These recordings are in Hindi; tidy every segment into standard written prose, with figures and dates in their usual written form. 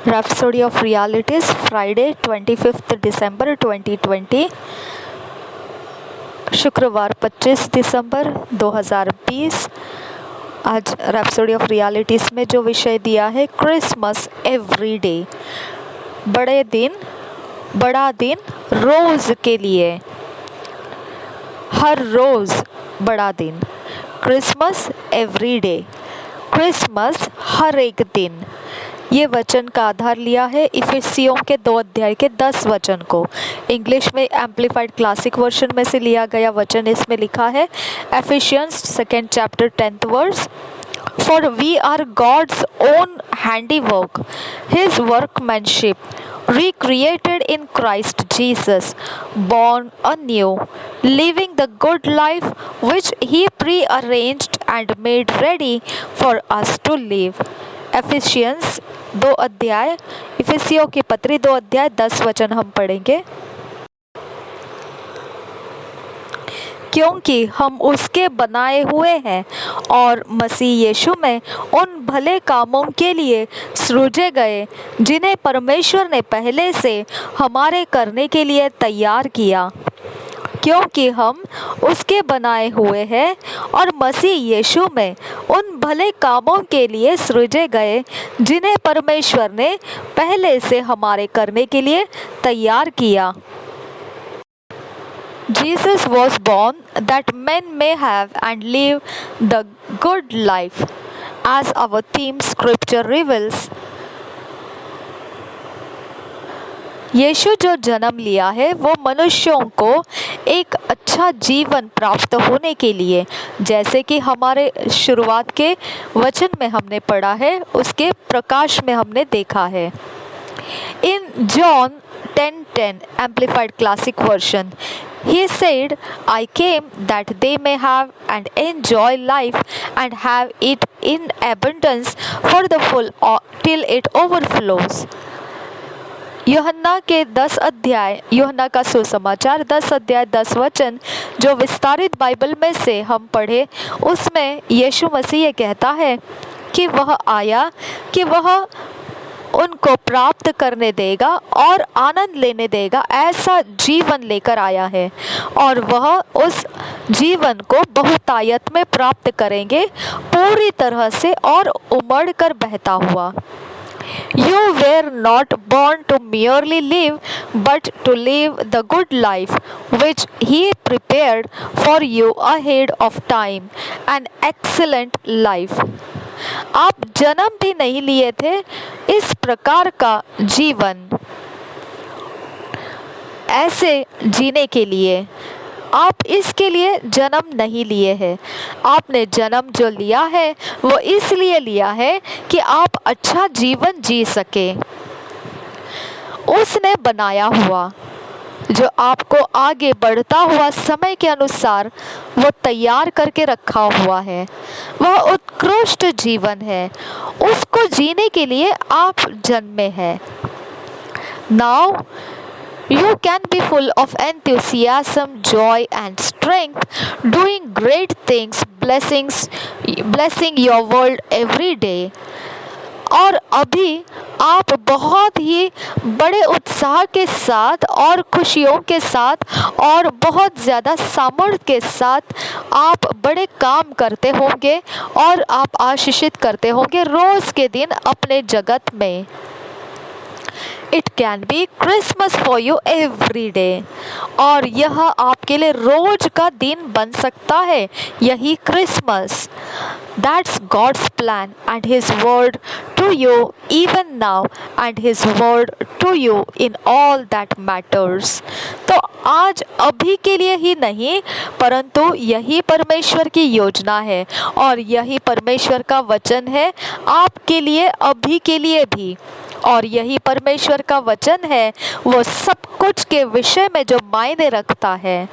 Rhapsody of Realities, Friday 25 दिसंबर 2020, शुक्रवार 25 दिसंबर 2020। आज रैप्सोडी ऑफ रियलिटीज़ में जो विषय दिया है, क्रिसमस एवरी डे, बड़ा दिन रोज़ के लिए, हर रोज़ बड़ा दिन। क्रिसमस एवरी डे, क्रिसमस हर एक दिन। ये वचन का आधार लिया है इफिसियों के 2 अध्याय के 10 वचन को। इंग्लिश में एम्प्लीफाइड क्लासिक वर्जन में से लिया गया वचन इसमें लिखा है, Ephesians 2 chapter 10th verse, for we are God's own handiwork, his workmanship, recreated in Christ Jesus, born anew, living the good life which He prearranged and made ready for us to live. Efficiency 2 अध्याय, इफिसियों की पत्री 2 अध्याय 10 वचन हम पढ़ेंगे। क्योंकि हम उसके बनाए हुए हैं और मसीह यीशु में उन भले कामों के लिए सृजे गए जिन्हें परमेश्वर ने पहले से हमारे करने के लिए तैयार किया। क्योंकि हम उसके बनाए हुए हैं और मसीह यीशु में उन भले कामों के लिए सृजे गए जिन्हें परमेश्वर ने पहले से हमारे करने के लिए तैयार किया। Jesus was born that men may have and live the good life, as our theme scripture reveals. यीशु जो जन्म लिया है वो मनुष्यों को एक अच्छा जीवन प्राप्त होने के लिए, जैसे कि हमारे शुरुआत के वचन में हमने पढ़ा है, उसके प्रकाश में हमने देखा है। In John 10:10 Amplified Classic Version, He said, I came that they may have and enjoy life and have it in abundance for the full till it overflows. यूहन्ना के 10 अध्याय, यूहन्ना का सुसमाचार 10 अध्याय 10 वचन जो विस्तारित बाइबल में से हम पढ़े, उसमें यीशु मसीह ये कहता है कि वह आया कि वह उनको प्राप्त करने देगा और आनंद लेने देगा, ऐसा जीवन लेकर आया है, और वह उस जीवन को बहुतायत में प्राप्त करेंगे, पूरी तरह से और उमड़ कर बहता हुआ। You were not born to merely live, but to live the good life which He prepared for you ahead of time, an excellent life. आप जन्म भी नहीं लिए थे इस प्रकार का जीवन ऐसे जीने के लिए। आप इसके लिए जन्म नहीं लिए हैं। आपने जन्म जो लिया है वो इसलिए लिया है कि आप अच्छा जीवन जी सके। उसने बनाया हुआ जो आपको आगे बढ़ता हुआ समय के अनुसार वो तैयार करके रखा हुआ है, वह उत्कृष्ट जीवन है। उसको जीने के लिए आप जन्मे हैं। Now you can be full of enthusiasm, joy and strength, doing great things, blessing your world every day. और अभी आप बहुत ही बड़े उत्साह के साथ और खुशियों के साथ और बहुत ज़्यादा सामर्थ्य के साथ आप बड़े काम करते होंगे और आप आशीषित करते होंगे रोज़ के दिन अपने जगत में। It can be Christmas for you every day, और यह आपके लिए रोज का दिन बन सकता है, यही Christmas. That's God's plan and his word to you even now and his word to you in all that matters. तो आज अभी के लिए ही नहीं, परंतु यही परमेश्वर की योजना है और यही परमेश्वर का वचन है आपके लिए अभी के लिए भी, और यही परमेश्वर का वचन है वो सब कुछ के विषय में जो मायने रखता है।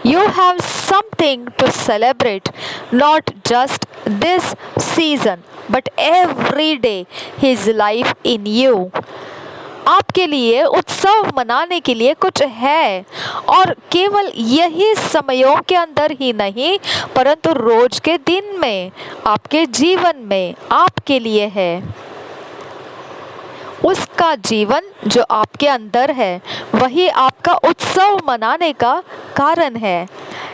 You have something to celebrate, not just this season, but every day His life in you. आपके लिए उत्साह उत्सव मनाने के लिए कुछ है, और केवल यही समयों के अंदर ही नहीं परंतु रोज के दिन में, आपके जीवन में आपके लिए है। उसका जीवन जो आपके अंदर है वही आपका उत्सव मनाने का कारण है।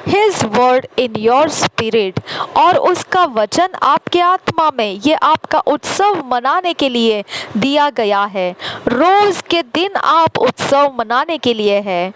His word in your spirit, और उसका वचन आपके आत्मा में, ये आपका उत्सव मनाने के लिए दिया गया है। रोज के दिन आप उत्सव मनाने के लिए है।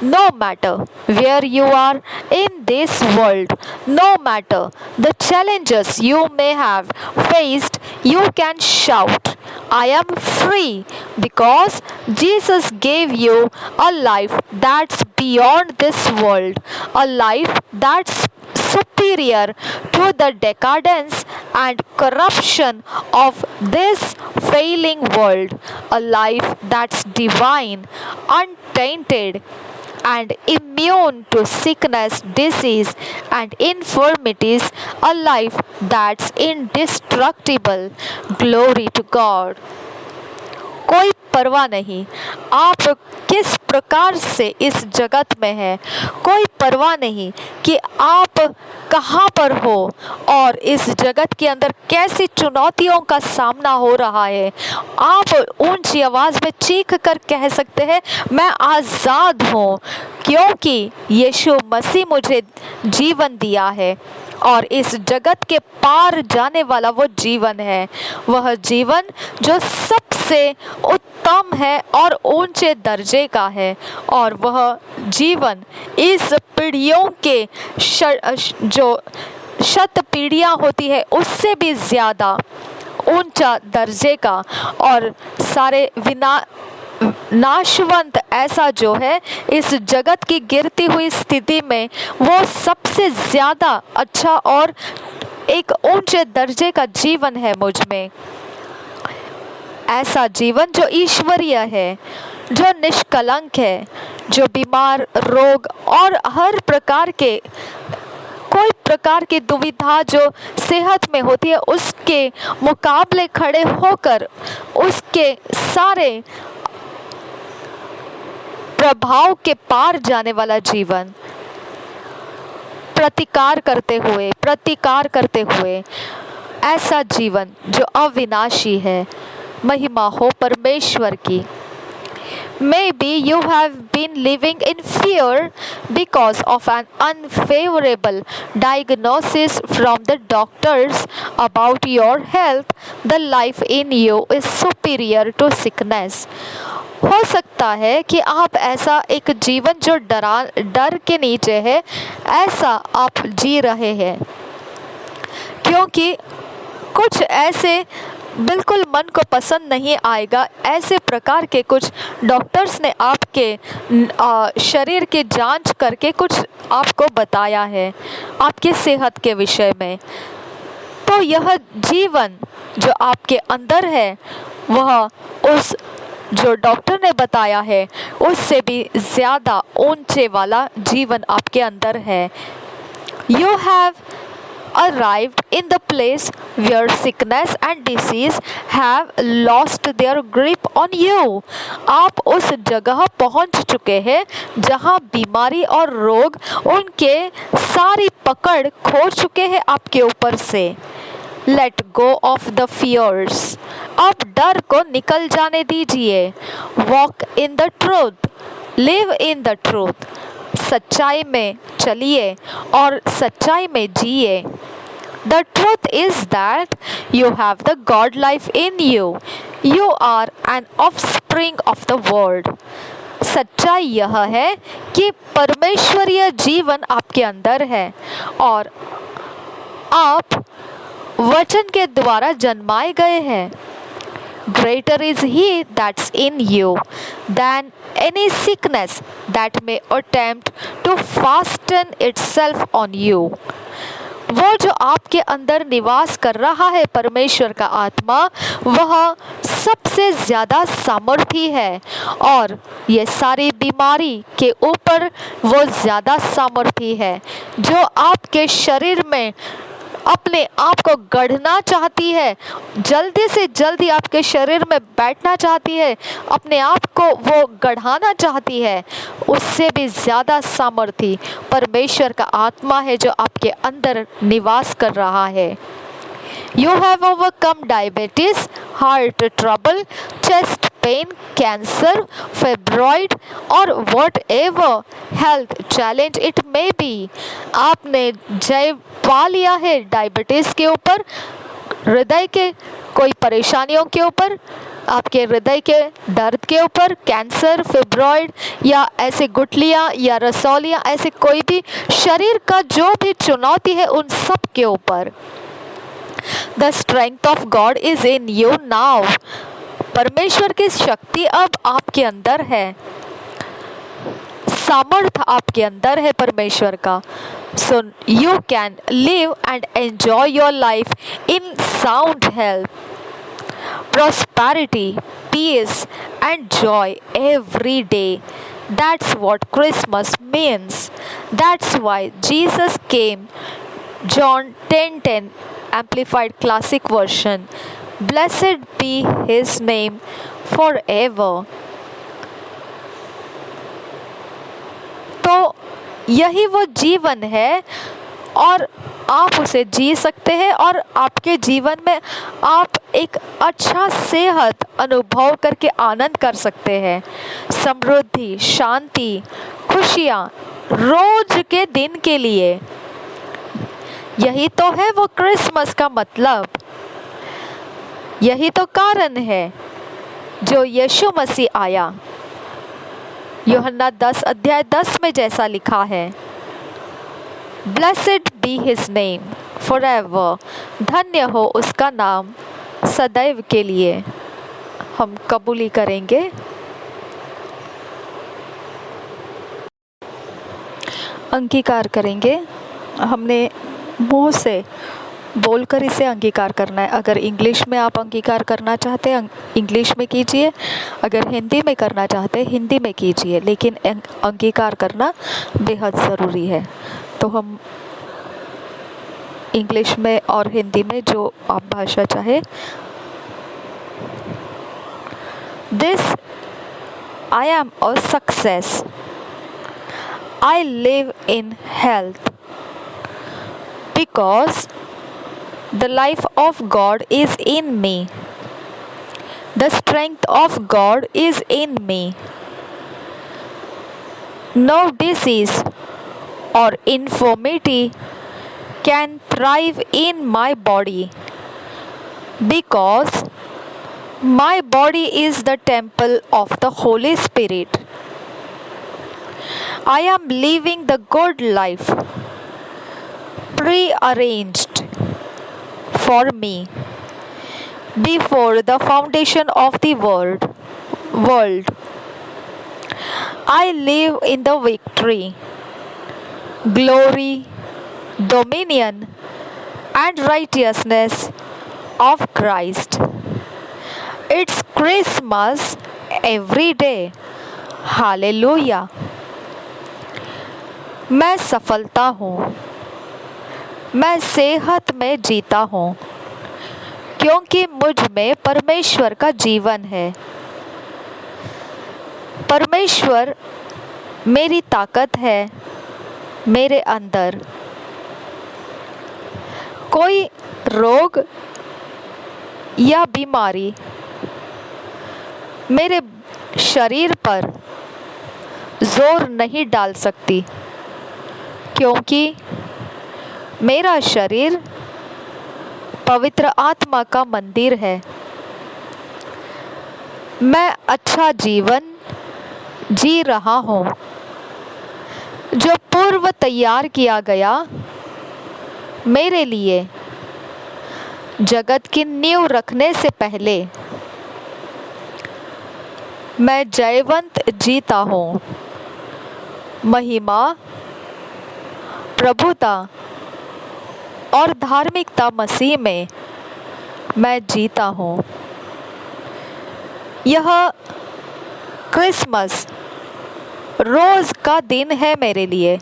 No matter where you are in this world, no matter the challenges you may have faced, you can shout, I am free, because Jesus gave you a life that's beyond this world, a life that's superior to the decadence and corruption of this failing world, a life that's divine, untainted, and immune to sickness, disease, and infirmities, a life that's indestructible. Glory to God. कोई परवाह नहीं आप किस प्रकार से इस जगत में हैं, कोई परवाह नहीं कि आप कहाँ पर हो और इस जगत के अंदर कैसी चुनौतियों का सामना हो रहा है। आप ऊंची आवाज़ में चीख कर कह सकते हैं, मैं आज़ाद हूँ, क्योंकि यीशु मसीह मुझे जीवन दिया है, और इस जगत के पार जाने वाला वो जीवन है, वह जीवन जो सबसे उत्तम है और ऊंचे दर्जे का है, और वह जीवन इस पीढ़ियों के जो शत पीढ़ियाँ होती है उससे भी ज़्यादा ऊंचा दर्जे का, और सारे नाशवंत ऐसा जो है इस जगत की गिरती हुई स्थिति में वो सबसे ज़्यादा अच्छा और एक ऊंचे दर्जे का जीवन है मुझ में। ऐसा जीवन जो ईश्वरीय है, जो निष्कलंक है, जो बीमार, रोग और हर प्रकार के कोई प्रकार की दुविधा जो सेहत में होती है उसके मुकाबले खड़े होकर उसके सारे प्रभाव के पार जाने वाला जीवन, प्रतिकार करते हुए ऐसा जीवन जो अविनाशी है। महिमा हो परमेश्वर की। Maybe you have been living in fear because of an unfavorable diagnosis from the doctors about your health. The life in you is superior to sickness. हो सकता है कि आप ऐसा एक जीवन जो डर के नीचे है ऐसा आप जी रहे हैं, क्योंकि कुछ ऐसे बिल्कुल मन को पसंद नहीं आएगा, ऐसे प्रकार के कुछ डॉक्टर्स ने आपके शरीर की जांच करके कुछ आपको बताया है आपकी सेहत के विषय में। तो यह जीवन जो आपके अंदर है वह उस जो डॉक्टर ने बताया है उससे भी ज़्यादा ऊंचे वाला जीवन आपके अंदर है। You have arrived in the place where sickness and disease have lost their grip on you. आप उस जगह पहुंच चुके हैं जहां बीमारी और रोग उनके सारी पकड़ खो चुके हैं आपके ऊपर से। Let go of the fears. अब डर को निकल जाने दीजिए। Walk in the truth. Live in the truth. सच्चाई में चलिए और सच्चाई में जिए। The truth is that you have the God life in you. You are an offspring of the word. सच्चाई यह है कि परमेश्वरीय जीवन आपके अंदर है और आप वचन के द्वारा जन्माए गए हैं। Greater is he that's in you than any sickness that may attempt to fasten itself on you. वो जो आपके अंदर निवास कर रहा है परमेश्वर का आत्मा, वह सबसे ज़्यादा सामर्थी है और ये सारी बीमारी के ऊपर वो ज़्यादा सामर्थी है जो आपके शरीर में अपने आप को गढ़ना चाहती है, जल्दी से जल्दी आपके शरीर में बैठना चाहती है, अपने आप को वो गढ़ाना चाहती है, उससे भी ज़्यादा सामर्थी परमेश्वर का आत्मा है जो आपके अंदर निवास कर रहा है। You have overcome diabetes, heart trouble, chest pain, cancer, fibroid और whatever health challenge it may be। आपने जय पा लिया है डायबिटीज़ के ऊपर, हृदय के कोई परेशानियों के ऊपर, आपके हृदय के दर्द के ऊपर, कैंसर, फिब्रॉइड या ऐसे गुठलियाँ या रसौलियाँ, ऐसे कोई भी शरीर का जो भी चुनौती है उन सब के ऊपर। The strength of God is in you now। परमेश्वर की शक्ति अब आपके अंदर है, सामर्थ आपके अंदर है परमेश्वर का। So you can live and enjoy your life in sound health, prosperity, peace and joy every day। That's what Christmas means। That's why Jesus came। John 10:10 Amplified Classic Version। Blessed be his name forever। तो यही वो जीवन है और आप उसे जी सकते हैं और आपके जीवन में आप एक अच्छा सेहत अनुभव करके आनंद कर सकते हैं। समृद्धि, शांति, खुशियाँ रोज के दिन के लिए। यही तो है वो क्रिसमस का मतलब, यही तो कारण है जो यीशु मसीह आया। यूहन्ना 10 अध्याय 10 में जैसा लिखा है, blessed be his name forever. धन्य हो उसका नाम सदैव के लिए। हम कबूली करेंगे। अंगीकार करेंगे। हमने मुंह से बोलकर इसे अंगीकार करना है। अगर इंग्लिश में आप अंगीकार करना चाहते हैं इंग्लिश में कीजिए, अगर हिंदी में करना चाहते हैं हिंदी में कीजिए, लेकिन अंगीकार करना बेहद ज़रूरी है। तो हम इंग्लिश में और हिंदी में जो आप भाषा चाहे। This I am a success. I live in health because the life of God is in me. The strength of God is in me. No disease or infirmity can thrive in my body because my body is the temple of the Holy Spirit। I am living the good life prearranged for me before the foundation of the world. I live in the victory, glory, dominion and righteousness of Christ। It's Christmas every day। Hallelujah। मैं सफलता हूँ, मैं सेहत में जीता हूँ क्योंकि मुझ में परमेश्वर का जीवन है। परमेश्वर मेरी ताकत है मेरे अंदर। कोई रोग या बीमारी मेरे शरीर पर जोर नहीं डाल सकती क्योंकि मेरा शरीर पवित्र आत्मा का मंदिर है। मैं अच्छा जीवन जी रहा हूँ जो पूर्व तैयार किया गया मेरे लिए जगत की नींव रखने से पहले। मैं जयवंत जीता हूँ। महिमा, प्रभुता और धार्मिकता मसीह में मैं जीता हूँ। यह क्रिसमस रोज़ का दिन है मेरे लिए।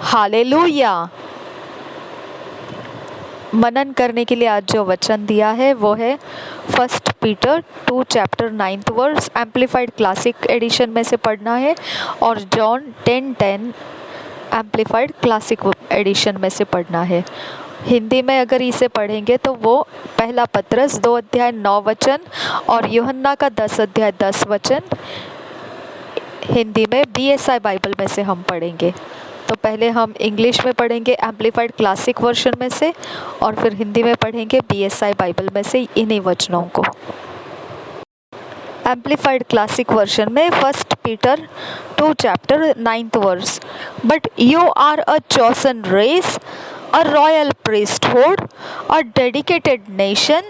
हालेलुया। मनन करने के लिए आज जो वचन दिया है वो है 1 Peter 2 chapter 9th verse, amplified classic edition में से पढ़ना है, और जॉन 10:10 एम्पलीफाइड क्लासिक एडिशन में से पढ़ना है। हिंदी में अगर इसे पढ़ेंगे तो वो पहला पत्रस 2 अध्याय 9 वचन और यूहन्ना का 10 अध्याय 10 वचन हिंदी में BSI बाइबल में से हम पढ़ेंगे। तो पहले हम इंग्लिश में पढ़ेंगे एम्पलीफाइड क्लासिक वर्जन में से, और फिर हिंदी में पढ़ेंगे BSI बाइबल में से इन्हीं वचनों को। एम्पलीफाइड क्लासिक वर्जन में 1 Peter 2 chapter 9th verse, but you are a chosen race, a royal priesthood, a dedicated nation,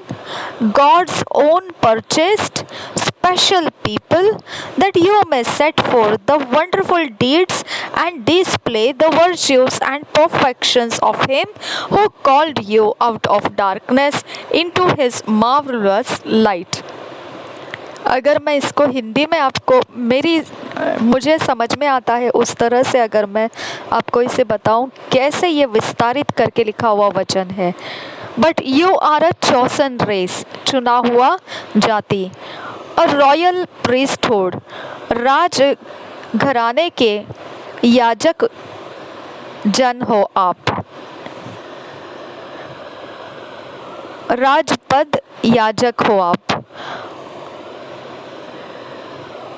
God's own purchased special people, that you may set forth the wonderful deeds and display the virtues and perfections of Him who called you out of darkness into His marvelous light। अगर मैं इसको हिंदी में आपको मुझे समझ में आता है उस तरह से अगर मैं आपको इसे बताऊं कैसे ये विस्तारित करके लिखा हुआ वचन है। But you are a chosen race, चुना हुआ जाति, अ रॉयल प्रीस्टहुड, राज घराने के याजक जन हो आप, राजपद याजक हो आप,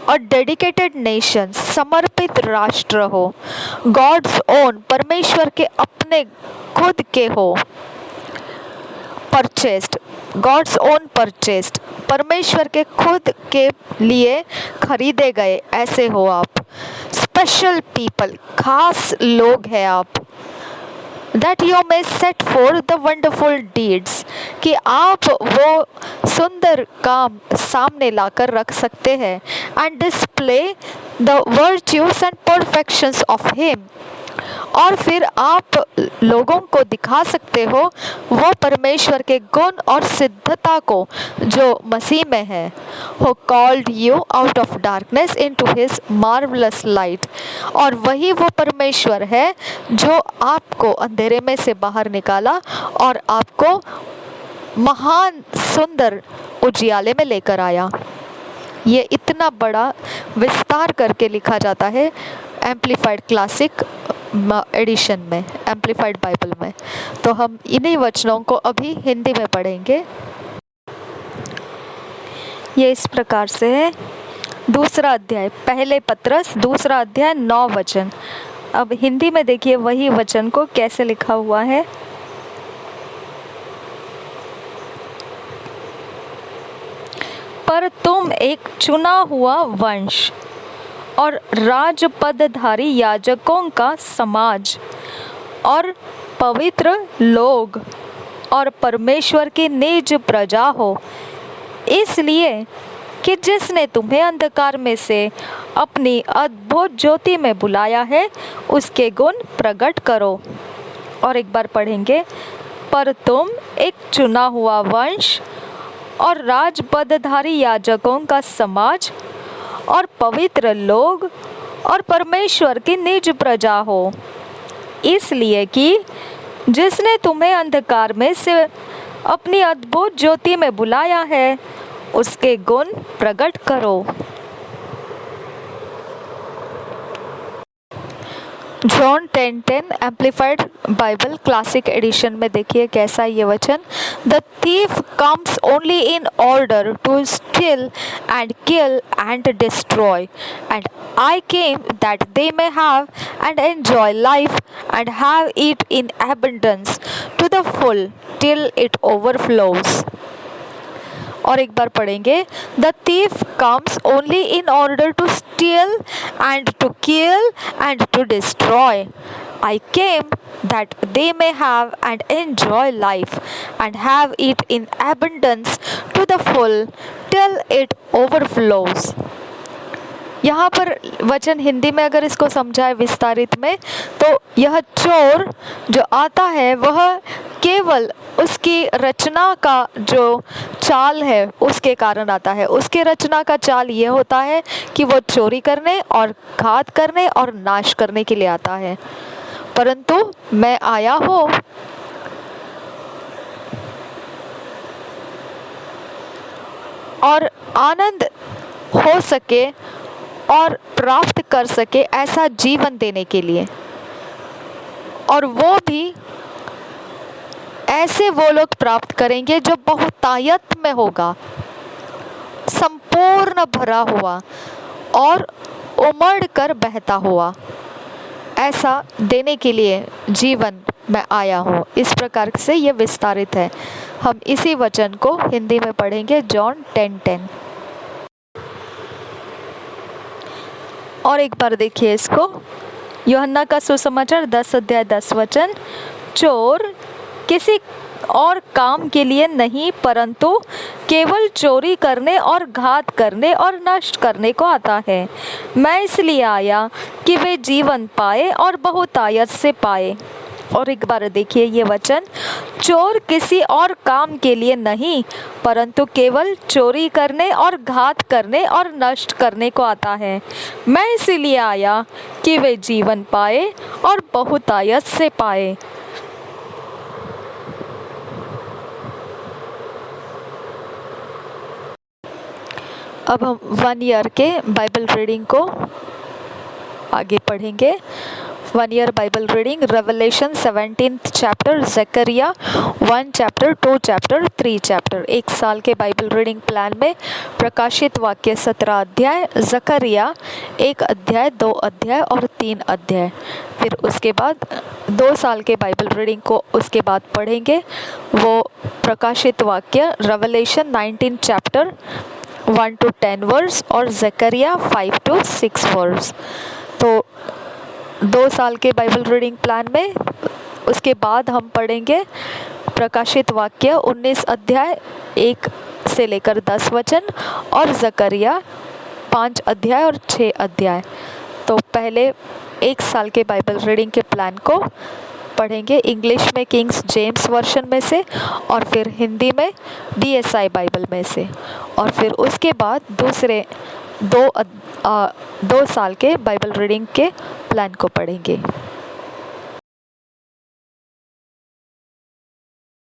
और डेडिकेटेड नेशन, समर्पित राष्ट्र हो, गॉड्स ओन, परमेश्वर के अपने खुद के हो, परचेस्ड, गॉड्स ओन परचेस्ड, परमेश्वर के खुद के लिए खरीदे गए ऐसे हो आप, स्पेशल पीपल, खास लोग हैं आप, that you may set forth the wonderful deeds, कि आप वो सुंदर काम सामने लाकर रख सकते हैं, and display the virtues and perfections of Him, और फिर आप लोगों को दिखा सकते हो वो परमेश्वर के गुण और सिद्धता को जो मसीह में है। Who called you out of darkness into His marvelous light, और वही वो परमेश्वर है जो आपको अंधेरे में से बाहर निकाला और आपको महान सुंदर उजियाले में लेकर आया। ये इतना बड़ा विस्तार करके लिखा जाता है एम्पलीफाइड क्लासिक एडिशन में, एम्पलीफाइड बाइबल में। तो हम इन्हीं वचनों को अभी हिंदी में पढ़ेंगे। ये इस प्रकार से है, दूसरा अध्याय, पहले पत्रस दूसरा अध्याय 9 वचन। अब हिंदी में देखिए वही वचन को कैसे लिखा हुआ है। पर तुम एक चुना हुआ वंश और राजपदधारी याजकों का समाज और पवित्र लोग और परमेश्वर की निज प्रजा हो, इसलिए कि जिसने तुम्हें अंधकार में से अपनी अद्भुत ज्योति में बुलाया है उसके गुण प्रकट करो। और एक बार पढ़ेंगे, पर तुम एक चुना हुआ वंश और राजपदधारी याजकों का समाज और पवित्र लोग और परमेश्वर की निज प्रजा हो, इसलिए कि जिसने तुम्हें अंधकार में से अपनी अद्भुत ज्योति में बुलाया है उसके गुण प्रकट करो। John 10:10 amplified Bible classic edition में देखिए कैसा ये वचन। The thief comes only in order to steal and kill and destroy, and I came that they may have and enjoy life and have it in abundance to the full till it overflows. और एक बार पढ़ेंगे, the thief comes only in order to steal and to kill and to destroy, I came that they may have and enjoy life and have it in abundance to the full till it overflows। यहाँ पर वचन हिंदी में अगर इसको समझाए विस्तारित में तो यह चोर जो आता है वह केवल उसकी रचना का जो चाल है उसके कारण आता है। उसके रचना का चाल ये होता है कि वो चोरी करने और घात करने और नाश करने के लिए आता है, परंतु मैं आया हूँ और आनंद हो सके और प्राप्त कर सके ऐसा जीवन देने के लिए। और वो भी ऐसे वो लोग प्राप्त करेंगे जो बहुतायत में होगा, संपूर्ण भरा हुआ और उमड़ कर बहता हुआ। ऐसा देने के लिए जीवन मैं आया हूँ। इस प्रकार से ये विस्तारित है। हम इसी वचन को हिंदी में पढ़ेंगे, जॉन 10:10। और एक बार देखिए इसको, यूहन्ना का सुसमाचार 10 अध्याय 10 वचन। चोर किसी और काम के लिए नहीं परंतु केवल चोरी करने और घात करने और नष्ट करने को आता है। मैं इसलिए आया कि वे जीवन पाए और बहुतायत से पाए। और एक बार देखिए ये वचन, चोर किसी और काम के लिए नहीं परंतु केवल चोरी करने और घात करने और नष्ट करने को आता है। मैं इसीलिए आया कि वे जीवन पाए और बहुतायत से पाए। अब हम 1 ईयर के बाइबल रीडिंग को आगे पढ़ेंगे। 1 year Bible reading, Revelation 17th chapter, जकरिया 1 चैप्टर, 2 चैप्टर, 3 चैप्टर। 1 साल के बाइबल रीडिंग प्लान में प्रकाशित वाक्य 17 अध्याय, जकरिया 1 अध्याय, 2 अध्याय और 3 अध्याय। फिर उसके बाद 2 साल के बाइबल रीडिंग को उसके बाद पढ़ेंगे, वो प्रकाशित वाक्य रेवलेशन 19 चैप्टर 1 to 10 वर्स और जकरिया 5 to 6 वर्स। तो 2 साल के बाइबल रीडिंग प्लान में उसके बाद हम पढ़ेंगे प्रकाशित वाक्य 19 अध्याय 1 से लेकर 10 वचन और जकरिया 5 अध्याय और 6 अध्याय। तो पहले 1 साल के बाइबल रीडिंग के प्लान को पढ़ेंगे इंग्लिश में किंग्स जेम्स वर्शन में से और फिर हिंदी में DSI बाइबल में से, और फिर उसके बाद दूसरे 2 साल के बाइबल रीडिंग के प्लान को पढ़ेंगे।